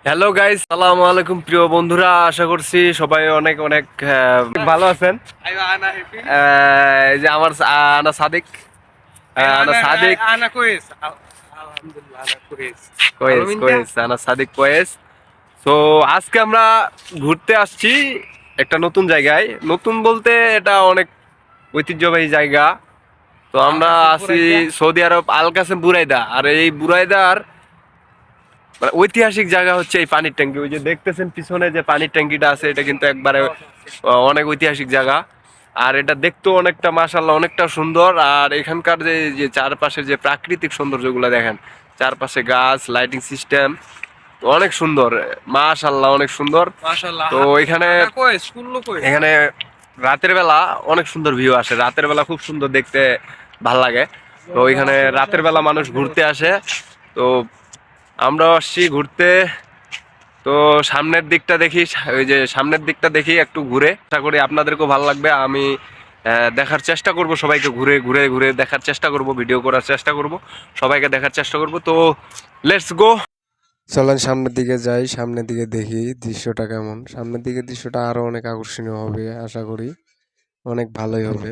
Hello guys, সালামু আলাইকুম প্রিয় বন্ধুরা। আশা করছি সবাই অনেক অনেক ভালো আছেন। এই যে আমার আনা সাদিক, আনা সাদিক কোয়েস কোয়েস আনা সাদিক কোয়েস। তো আজকে আমরা ঘুরতে আসছি একটা নতুন জায়গায়। নতুন বলতে এটা অনেক ঐতিহ্যবাহী জায়গা। তো আমরা আছি সৌদি আরব, আল কাসেম বুরাইদা। আর এই বুরাইদার মানে ঐতিহাসিক জায়গা হচ্ছে এই পানির ট্যাঙ্কি। ওই যে দেখতেছেন পিছনে যে পানির ট্যাঙ্কিটা আছে, এটা কিন্তু একবারে অনেক ঐতিহাসিক জায়গা। আর এটা দেখতেও অনেকটা মাশাআল্লাহ অনেকটা সুন্দর। আর এখানকার যে যে চারপাশের যে প্রাকৃতিক সৌন্দর্যগুলো দেখেন, চারপাশে গাছ, লাইটিং সিস্টেম অনেক সুন্দর, মাশাআল্লাহ অনেক সুন্দর। তো এখানে এখানে রাতের বেলা অনেক সুন্দর ভিউ আসে, রাতের বেলা খুব সুন্দর দেখতে, ভাল লাগে। তো এখানে রাতের বেলা মানুষ ঘুরতে আসে। তো আমরাও আসছি ঘুরতে। তো সামনের দিকটা দেখি, ওই যে সামনের দিকটা দেখি একটু ঘুরে, আশা করি আপনাদেরকেও ভালো লাগবে। আমি দেখার চেষ্টা করব, সবাইকে ঘুরে ঘুরে ঘুরে দেখার চেষ্টা করব, ভিডিও করার চেষ্টা করব, সবাইকে দেখার চেষ্টা করব। তো লেটস গো। চলেন সামনের দিকে যাই, সামনের দিকে দেখি দৃশ্যটা কেমন। সামনের দিকে দৃশ্যটা আরো অনেক আকর্ষণীয় হবে, আশা করি অনেক ভালোই হবে।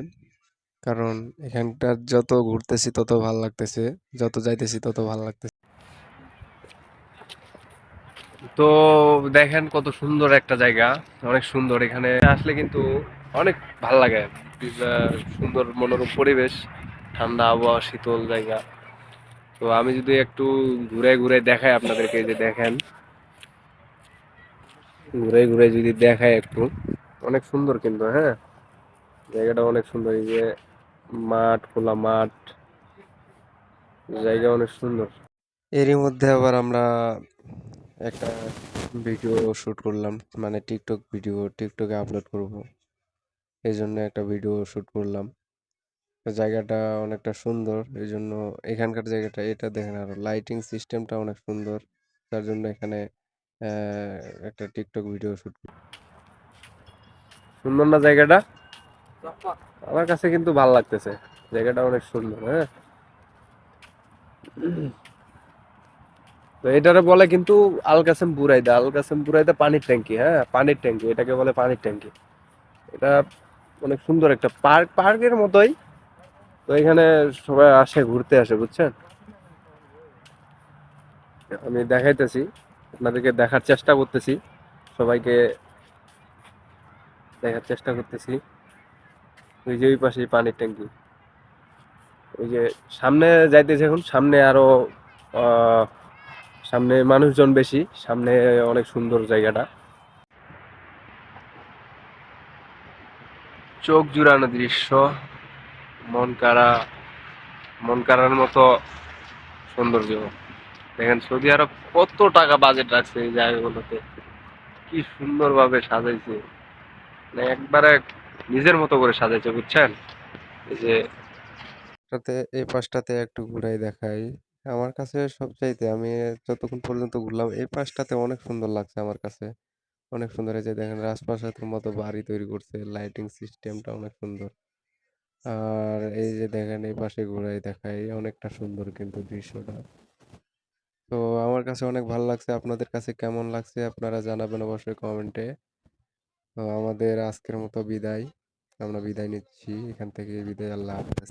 কারণ এখানটার যত ঘুরতেছি তত ভাল লাগতেছে, যত যাইতেছি তত ভাল লাগতেছে। তো দেখেন কত সুন্দর একটা জায়গা, অনেক সুন্দর। এখানে আসলে কিন্তু অনেক ভাল লাগে। সুন্দর মনোরম পরিবেশ, ঠান্ডা আবহাওয়া, শীতল জায়গা। তো আমি যদি একটু ঘুরে ঘুরে দেখাই আপনাদেরকে, এই যে দেখেন, ঘুরে ঘুরে যদি দেখাই একটু, অনেক সুন্দর কিন্তু। হ্যাঁ, জায়গাটা অনেক সুন্দর। এই যে মাঠ, খোলা মাঠ, জায়গা অনেক সুন্দর। এরই মধ্যে আবার আমরা একটা ভিডিও শুট করলাম, মানে টিকটক ভিডিও, টিকটকে আপলোড করব, এই জন্য একটা ভিডিও শুট করলাম। তো জায়গাটা অনেকটা সুন্দর, এই জন্য এখানকার জায়গাটা এটা দেখেন, আরো লাইটিং সিস্টেমটা অনেক সুন্দর, তার জন্য এখানে একটা টিকটক ভিডিও শুট। সুন্দর না জায়গাটা? আমার কাছে কিন্তু ভালো লাগতেছে, জায়গাটা অনেক সুন্দর। হ্যাঁ, তো এটারে বলে কিন্তু আল কাসেম বুরাইদা। আল কাসেম বুরাইদা পানির ট্যাঙ্কি। হ্যাঁ, পানির ট্যাঙ্কি, এটাকে বলে পানির ট্যাঙ্কি। এটা অনেক সুন্দর একটা পার্ক, পার্কের মতোই। তো এখানে সবাই আসে, ঘুরতে আসে, বুঝছেন। আমি দেখাইতেছি, আপনাদেরকে দেখার চেষ্টা করতেছি, সবাইকে দেখার চেষ্টা করতেছি। ওই যে ওই পাশে পানির ট্যাঙ্কি, ওই যে সামনে যাইতেছে, এখন সামনে আরো আহ, সামনে মানুষজন বেশি, সামনে অনেক সুন্দর জায়গাটা, চোখ জুড়ানো দৃশ্য, মন কাড়া, মন কাড়ার মতো সৌন্দর্য। দেখেন সৌদি আরব কত টাকা বাজেট রাখছে এই জায়গাগুলোতে, কি সুন্দরভাবে সাজাইছে, মানে একবারে নিজের মতো করে সাজাইছে, বুঝছেন। এই যে সাথে এই পাশটাতে একটু ঘুরাই দেখাই। আমার কাছে সবচাইতে আমি যতক্ষণ পর্যন্ত ঘুরলাম এই পাশটাতে অনেক সুন্দর লাগছে আমার কাছে। অনেক সুন্দর, এই যে দেখেন রাজপ্রাসাদের মতো বাড়ি তৈরি করছে, লাইটিং সিস্টেমটা অনেক সুন্দর। আর এই যে দেখেন এই পাশে ঘুরাই দেখাই, অনেকটা সুন্দর কিন্তু দৃশ্যটা। তো আমার কাছে অনেক ভালো লাগছে, আপনাদের কাছে কেমন লাগছে আপনারা জানাবেন অবশ্যই কমেন্টে। তো আমাদের আজকের মতো বিদায়, আমরা বিদায় নিচ্ছি এখান থেকে, বিদায়, আল্লাহ হাফেজ।